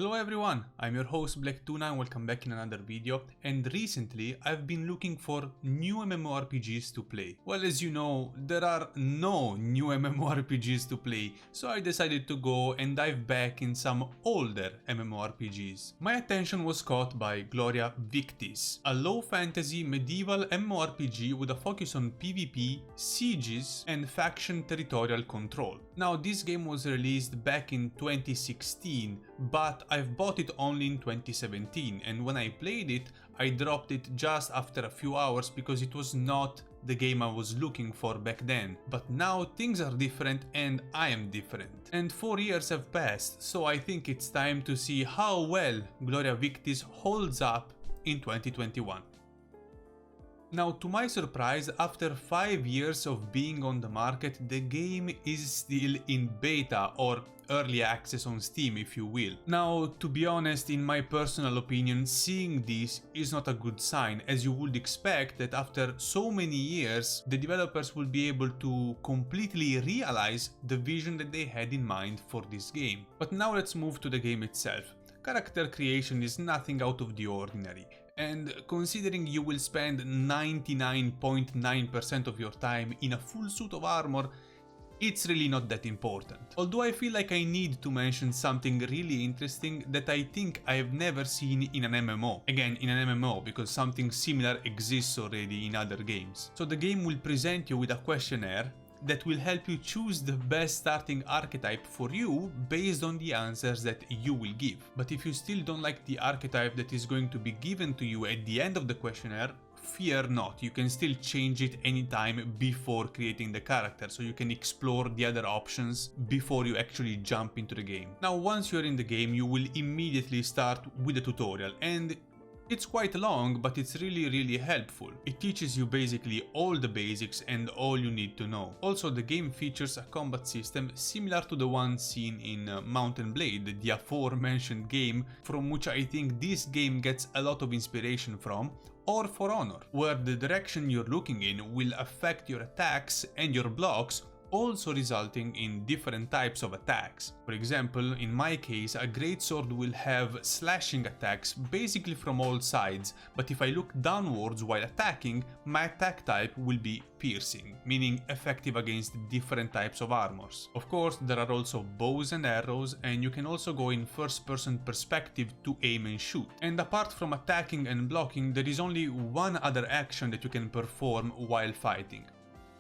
Hello everyone, I'm your host BlackTuna and welcome back in another video. And recently I've been looking for new MMORPGs to play. Well, as you know, there are no new MMORPGs to play, so I decided to go and dive back in some older MMORPGs. My attention was caught by Gloria Victis, a low fantasy medieval MMORPG with a focus on PvP, sieges and faction territorial control. Now, this game was released back in 2016, but I've bought it only in 2017, and when I played it, I dropped it just after a few hours because it was not the game I was looking for back then. But now things are different and I am different. And 4 years have passed, so I think it's time to see how well Gloria Victis holds up in 2021. Now, to my surprise, after 5 years of being on the market, the game is still in beta or early access on Steam, if you will. Now, to be honest, in my personal opinion, seeing this is not a good sign, as you would expect that after so many years, the developers will be able to completely realize the vision that they had in mind for this game. But now let's move to the game itself. Character creation is nothing out of the ordinary. And considering you will spend 99.9% of your time in a full suit of armor, it's really not that important. Although I feel like I need to mention something really interesting that I think I have never seen in an MMO. Again, in an MMO, because something similar exists already in other games. So the game will present you with a questionnaire that will help you choose the best starting archetype for you based on the answers that you will give. But if you still don't like the archetype that is going to be given to you at the end of the questionnaire, fear not, you can still change it anytime before creating the character, so you can explore the other options before you actually jump into the game. Now, once you're in the game, you will immediately start with the tutorial, and it's quite long, but it's really helpful. It teaches you basically all the basics and all you need to know. Also, the game features a combat system similar to the one seen in Mount & Blade, the aforementioned game from which I think this game gets a lot of inspiration from, or For Honor, where the direction you're looking in will affect your attacks and your blocks, also resulting in different types of attacks. For example, in my case, a greatsword will have slashing attacks basically from all sides, but if I look downwards while attacking, my attack type will be piercing, meaning effective against different types of armors. Of course, there are also bows and arrows, and you can also go in first-person perspective to aim and shoot. And apart from attacking and blocking, there is only one other action that you can perform while fighting,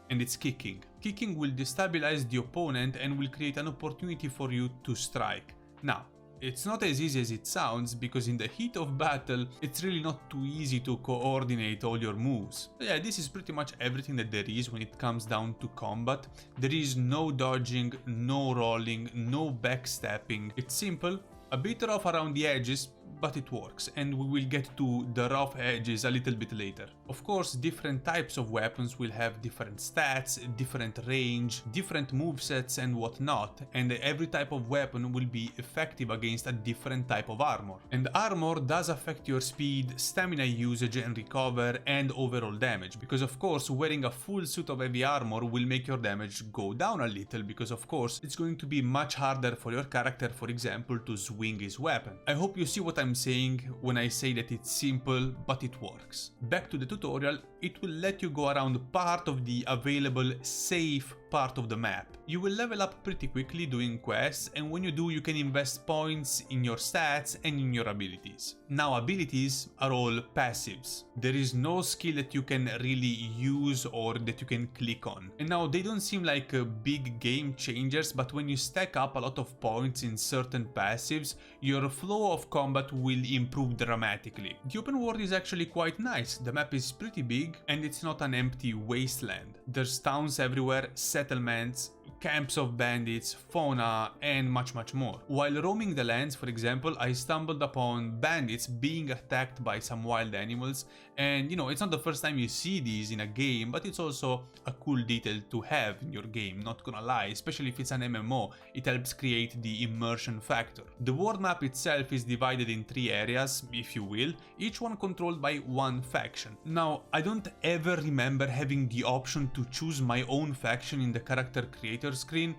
and it's kicking. Kicking will destabilize the opponent and will create an opportunity for you to strike. Now, it's not as easy as it sounds, because in the heat of battle, it's really not too easy to coordinate all your moves. So yeah, this is pretty much everything that there is when it comes down to combat. There is no dodging, no rolling, no backstepping. It's simple, a bit rough around the edges, but it works, and we will get to the rough edges a little bit later. Of course, different types of weapons will have different stats, different range, different movesets and whatnot, and every type of weapon will be effective against a different type of armor. And armor does affect your speed, stamina usage and recover, and overall damage, because of course wearing a full suit of heavy armor will make your damage go down a little, because of course it's going to be much harder for your character, for example, to swing his weapon. I hope you see what I'm saying when I say that it's simple, but it works. Back to the tutorial, it will let you go around part of the available safe part of the map. You will level up pretty quickly doing quests, and when you do, you can invest points in your stats and in your abilities. Now, abilities are all passives. There is no skill that you can really use or that you can click on. And now, they don't seem like big game changers, but when you stack up a lot of points in certain passives, your flow of combat will improve dramatically. The open world is actually quite nice. The map is pretty big and it's not an empty wasteland. There's towns everywhere, settlements, camps of bandits, fauna, and much more. While roaming the lands, for example, I stumbled upon bandits being attacked by some wild animals, and you know, it's not the first time you see these in a game, but it's also a cool detail to have in your game, not gonna lie, especially if it's an MMO, it helps create the immersion factor. The world map itself is divided in 3 areas, if you will, each one controlled by one faction. Now, I don't ever remember having the option to choose my own faction in the character creator screen,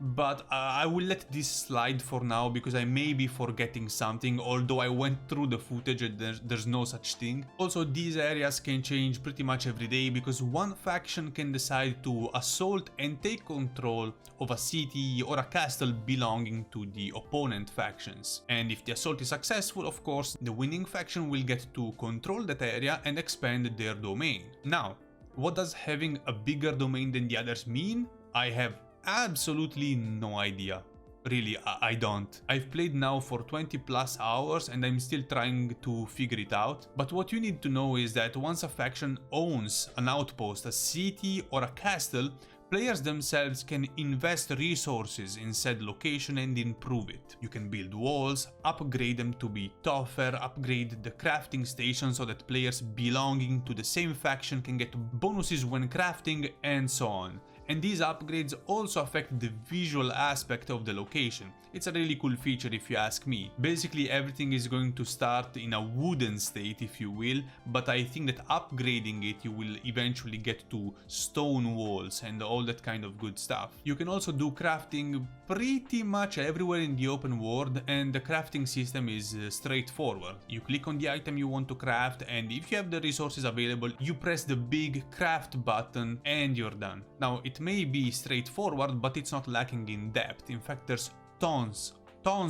but I will let this slide for now because I may be forgetting something, although I went through the footage and there's no such thing. Also, these areas can change pretty much every day because one faction can decide to assault and take control of a city or a castle belonging to the opponent factions. And if the assault is successful, of course, the winning faction will get to control that area and expand their domain. Now, what does having a bigger domain than the others mean? I have absolutely no idea. Really, I don't. I've played now for 20 plus hours and I'm still trying to figure it out. But what you need to know is that once a faction owns an outpost, a city or a castle, players themselves can invest resources in said location and improve it. You can build walls, upgrade them to be tougher, upgrade the crafting station so that players belonging to the same faction can get bonuses when crafting, and so on. And these upgrades also affect the visual aspect of the location. It's a really cool feature if you ask me. Basically everything is going to start in a wooden state, if you will, but I think that upgrading it you will eventually get to stone walls and all that kind of good stuff. You can also do crafting pretty much everywhere in the open world, and the crafting system is straightforward. You click on the item you want to craft, and if you have the resources available, you press the big craft button and you're done. Now, it may be straightforward, but it's not lacking in depth. In fact, there's tons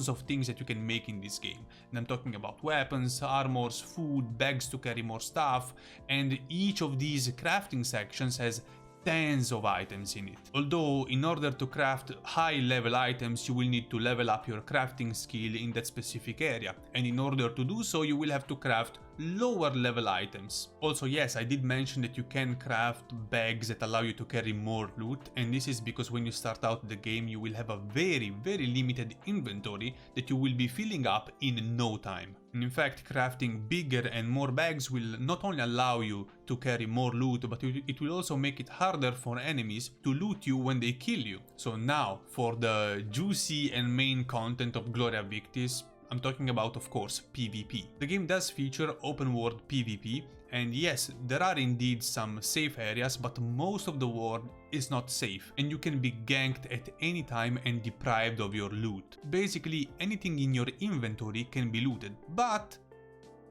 of things that you can make in this game. And I'm talking about weapons, armors, food, bags to carry more stuff, and each of these crafting sections has tens of items in it. Although in order to craft high level items you will need to level up your crafting skill in that specific area, and in order to do so you will have to craft lower level items. Also, yes, I did mention that you can craft bags that allow you to carry more loot, and this is because when you start out the game you will have a very limited inventory that you will be filling up in no time. And in fact, crafting bigger and more bags will not only allow you to carry more loot, but it will also make it harder for enemies to loot you when they kill you. So now, for the juicy and main content of Gloria Victis, I'm talking about, of course, PvP. The game does feature open world PvP, and yes, there are indeed some safe areas, but most of the world is not safe, and you can be ganked at any time and deprived of your loot. Basically, anything in your inventory can be looted, but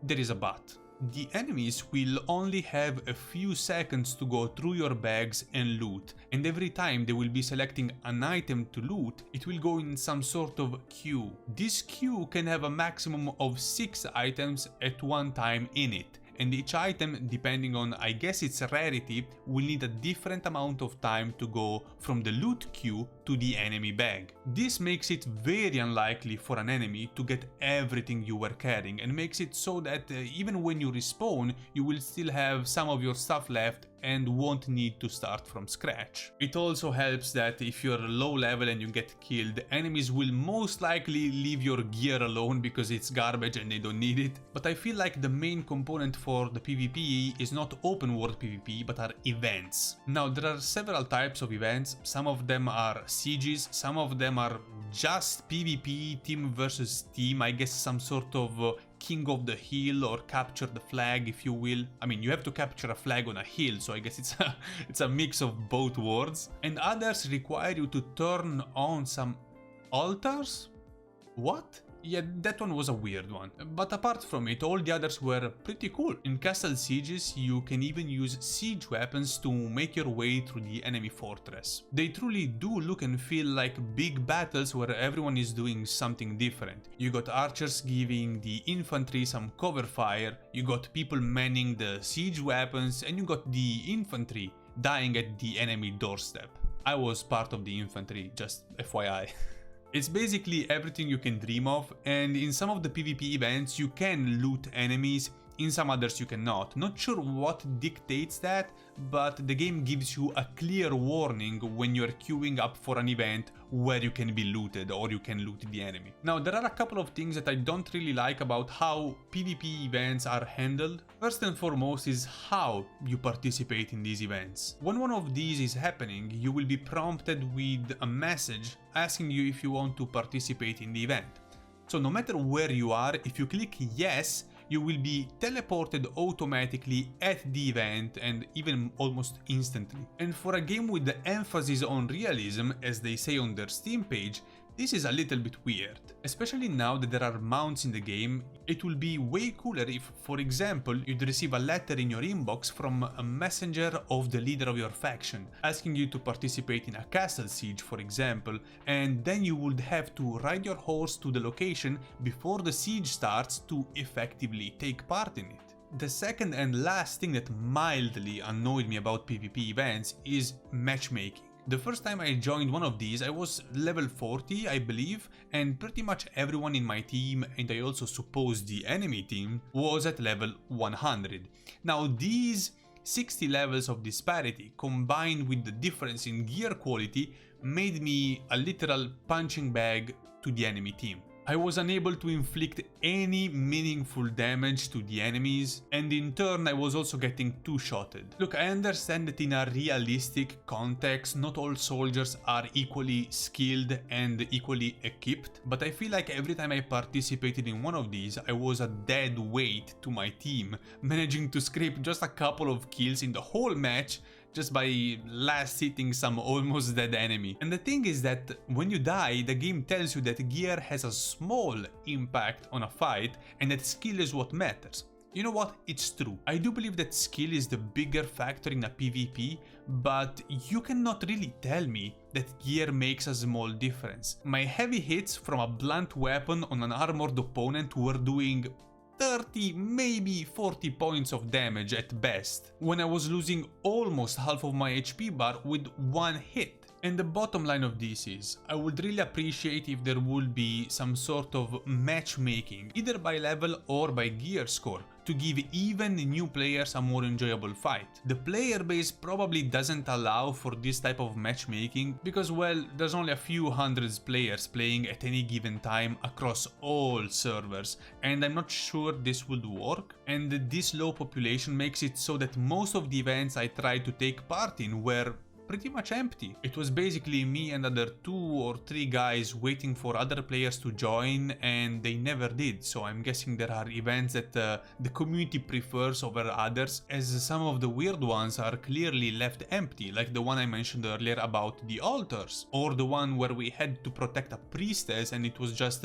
there is a but. The enemies will only have a few seconds to go through your bags and loot, and every time they will be selecting an item to loot, it will go in some sort of queue. This queue can have a maximum of 6 items at one time in it, and each item, depending on, I guess, its rarity, will need a different amount of time to go from the loot queue to the enemy bag. This makes it very unlikely for an enemy to get everything you were carrying, and makes it so that even when you respawn, you will still have some of your stuff left and won't need to start from scratch. It also helps that if you're low level and you get killed, enemies will most likely leave your gear alone because it's garbage and they don't need it. But I feel like the main component for the PvP is not open world PvP, but are events. Now, there are several types of events. Some of them are sieges, some of them are just PvP, team versus team, I guess some sort of king of the hill or capture the flag, if you will. I mean, you have to capture a flag on a hill, so I guess it's a mix of both words. And others require you to turn on some altars? What? Yeah, that one was a weird one. But apart from it, all the others were pretty cool. In castle sieges, you can even use siege weapons to make your way through the enemy fortress. They truly do look and feel like big battles where everyone is doing something different. You got archers giving the infantry some cover fire, you got people manning the siege weapons, and you got the infantry dying at the enemy doorstep. I was part of the infantry, just FYI. It's basically everything you can dream of, and in some of the PvP events you can loot enemies, in some others you cannot. Not sure what dictates that, but the game gives you a clear warning when you're queuing up for an event where you can be looted or you can loot the enemy. Now, there are a couple of things that I don't really like about how PvP events are handled. First and foremost is how you participate in these events. When one of these is happening, you will be prompted with a message asking you if you want to participate in the event. So no matter where you are, if you click yes, you will be teleported automatically at the event and even almost instantly. And for a game with the emphasis on realism, as they say on their Steam page, this is a little bit weird. Especially now that there are mounts in the game, it will be way cooler if, for example, you'd receive a letter in your inbox from a messenger of the leader of your faction, asking you to participate in a castle siege, for example, and then you would have to ride your horse to the location before the siege starts to effectively take part in it. The second and last thing that mildly annoyed me about PvP events is matchmaking. The first time I joined one of these, I was level 40, I believe, and pretty much everyone in my team, and I also suppose the enemy team, was at level 100. Now these 60 levels of disparity, combined with the difference in gear quality, made me a literal punching bag to the enemy team. I was unable to inflict any meaningful damage to the enemies, and in turn I was also getting two-shotted. Look, I understand that in a realistic context not all soldiers are equally skilled and equally equipped, but I feel like every time I participated in one of these I was a dead weight to my team, managing to scrape just a couple of kills in the whole match just by last hitting some almost dead enemy. And the thing is that when you die, the game tells you that gear has a small impact on a fight and that skill is what matters. You know what? It's true. I do believe that skill is the bigger factor in a PvP, but you cannot really tell me that gear makes a small difference. My heavy hits from a blunt weapon on an armored opponent were doing 30, maybe 40 points of damage at best, when I was losing almost half of my HP bar with one hit. And the bottom line of this is, I would really appreciate if there would be some sort of matchmaking, either by level or by gear score, to give even new players a more enjoyable fight. The player base probably doesn't allow for this type of matchmaking because, well, there's only a few hundreds players playing at any given time across all servers, and I'm not sure this would work. And this low population makes it so that most of the events I tried to take part in were pretty much empty. It was basically me and other 2 or 3 guys waiting for other players to join, and they never did, so I'm guessing there are events that the community prefers over others, as some of the weird ones are clearly left empty, like the one I mentioned earlier about the altars, or the one where we had to protect a priestess and it was just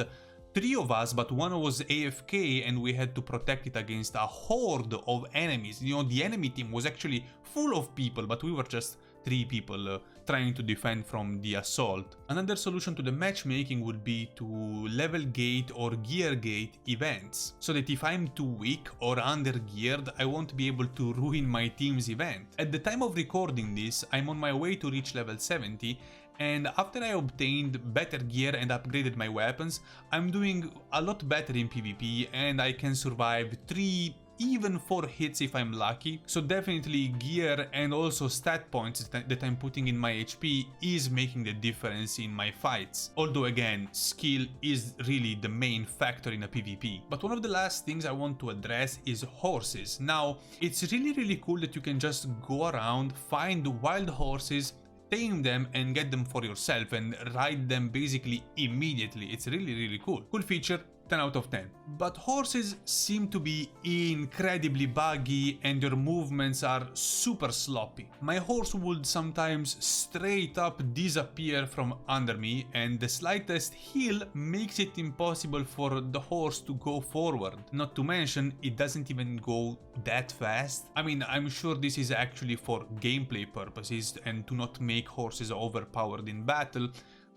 3 of us, but one was AFK and we had to protect it against a horde of enemies. You know, the enemy team was actually full of people, but we were just 3 people trying to defend from the assault. Another solution to the matchmaking would be to level gate or gear gate events, so that if I'm too weak or under geared, I won't be able to ruin my team's event. At the time of recording this, I'm on my way to reach level 70, and after I obtained better gear and upgraded my weapons, I'm doing a lot better in PvP and I can survive 3, even 4 hits if I'm lucky. So definitely gear and also stat points that I'm putting in my HP is making the difference in my fights. Although again, skill is really the main factor in a PvP. But one of the last things I want to address is horses. Now, it's really cool that you can just go around, find wild horses, tame them and get them for yourself and ride them basically immediately. It's really cool. Cool feature, 10 out of 10. But horses seem to be incredibly buggy and their movements are super sloppy. My horse would sometimes straight up disappear from under me, and the slightest hill makes it impossible for the horse to go forward. Not to mention, it doesn't even go that fast. I mean, I'm sure this is actually for gameplay purposes and to not make horses overpowered in battle,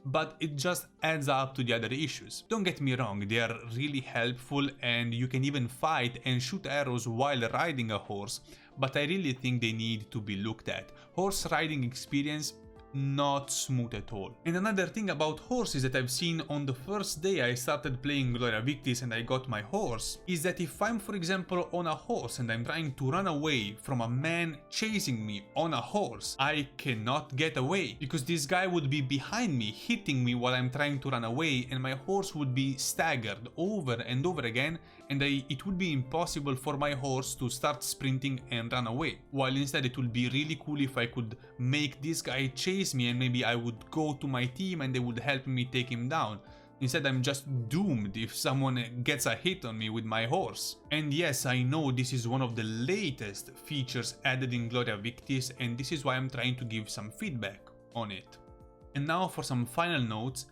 but it just adds up to the other issues. Don't get me wrong, they are really helpful and you can even fight and shoot arrows while riding a horse, but I really think they need to be looked at. Horse riding experience, not smooth at all. And another thing about horses that I've seen on the first day I started playing Gloria Victis and I got my horse, is that if I'm, for example, on a horse and I'm trying to run away from a man chasing me on a horse, I cannot get away because this guy would be behind me hitting me while I'm trying to run away, and my horse would be staggered over and over again, and it would be impossible for my horse to start sprinting and run away. While instead it would be really cool if I could make this guy chase me and maybe I would go to my team and they would help me take him down. Instead, I'm just doomed if someone gets a hit on me with my horse. And yes, I know this is one of the latest features added in Gloria Victis, and this is why I'm trying to give some feedback on it. And now for some final notes.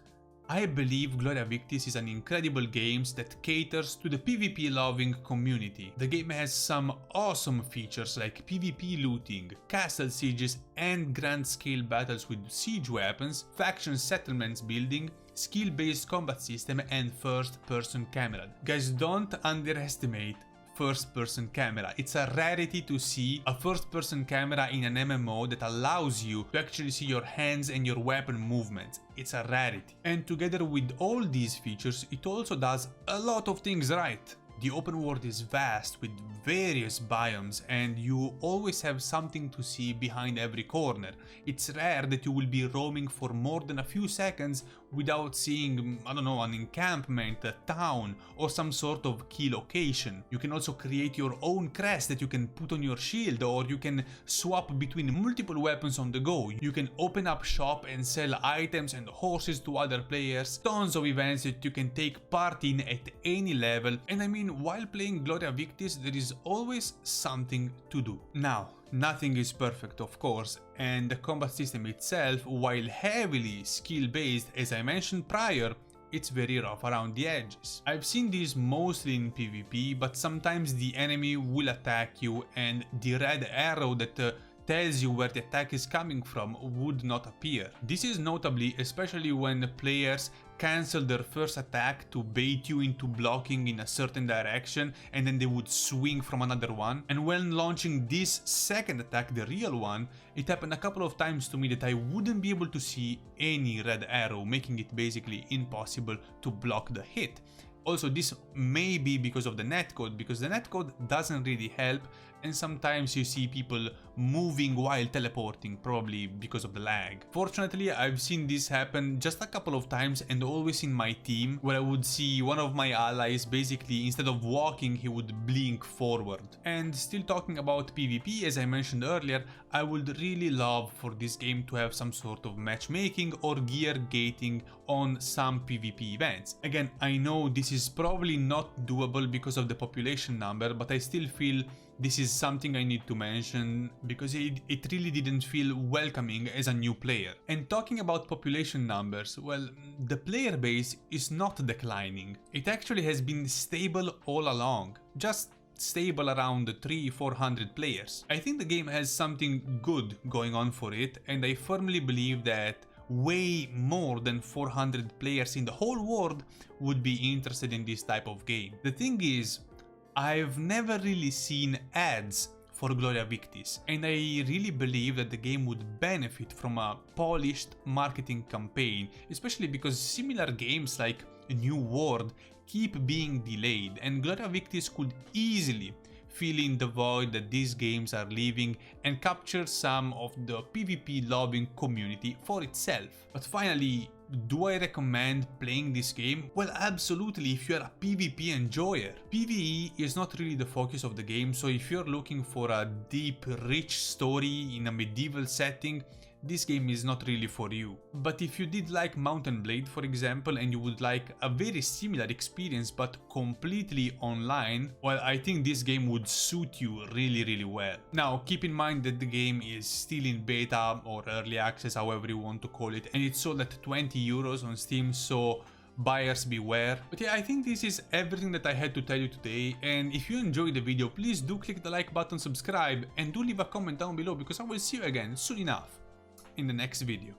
I believe Gloria Victis is an incredible game that caters to the PvP-loving community. The game has some awesome features like PvP looting, castle sieges and grand-scale battles with siege weapons, faction settlements building, skill-based combat system and first-person camera. Guys, don't underestimate first-person camera. It's a rarity to see a first-person camera in an MMO that allows you to actually see your hands and your weapon movements. It's a rarity. And together with all these features, it also does a lot of things right. The open world is vast with various biomes and you always have something to see behind every corner. It's rare that you will be roaming for more than a few seconds without seeing, I don't know, an encampment, a town, or some sort of key location. You can also create your own crest that you can put on your shield, or you can swap between multiple weapons on the go. You can open up shop and sell items and horses to other players. Tons of events that you can take part in at any level. And I mean, while playing Gloria Victis, there is always something to do. Now, nothing is perfect, of course, and the combat system itself, while heavily skill-based as I mentioned prior, it's very rough around the edges. I've seen this mostly in PvP, but sometimes the enemy will attack you and the red arrow that tells you where the attack is coming from would not appear. This is notably especially when players cancel their first attack to bait you into blocking in a certain direction and then they would swing from another one. And when launching this second attack, the real one, it happened a couple of times to me that I wouldn't be able to see any red arrow, making it basically impossible to block the hit. Also, this may be because of the netcode, because the netcode doesn't really help, and sometimes you see people moving while teleporting, probably because of the lag. Fortunately, I've seen this happen just a couple of times and always in my team, where I would see one of my allies basically, instead of walking, he would blink forward. And still talking about PvP, as I mentioned earlier, I would really love for this game to have some sort of matchmaking or gear gating on some PvP events. Again, I know this is probably not doable because of the population number, but I still feel this is something I need to mention because it really didn't feel welcoming as a new player. And talking about population numbers, well, the player base is not declining. It actually has been stable all along, just stable around 300-400 players. I think the game has something good going on for it, and I firmly believe that way more than 400 players in the whole world would be interested in this type of game. The thing is, I've never really seen ads for Gloria Victis, and I really believe that the game would benefit from a polished marketing campaign, especially because similar games like New World keep being delayed, and Gloria Victis could easily fill in the void that these games are leaving and capture some of the PvP-loving community for itself. But finally, do I recommend playing this game? Well, absolutely, if you're a PvP enjoyer. PvE is not really the focus of the game, so if you're looking for a deep, rich story in a medieval setting, this game is not really for you. But if you did like Mount & Blade, for example, and you would like a very similar experience but completely online, well, I think this game would suit you really well. Now, keep in mind that the game is still in beta or early access, however you want to call it, and it's sold at 20 euros on Steam, so buyers beware. But yeah, I think this is everything that I had to tell you today, and if you enjoyed the video, please do click the like button, subscribe, and do leave a comment down below because I will see you again soon enough in the next video.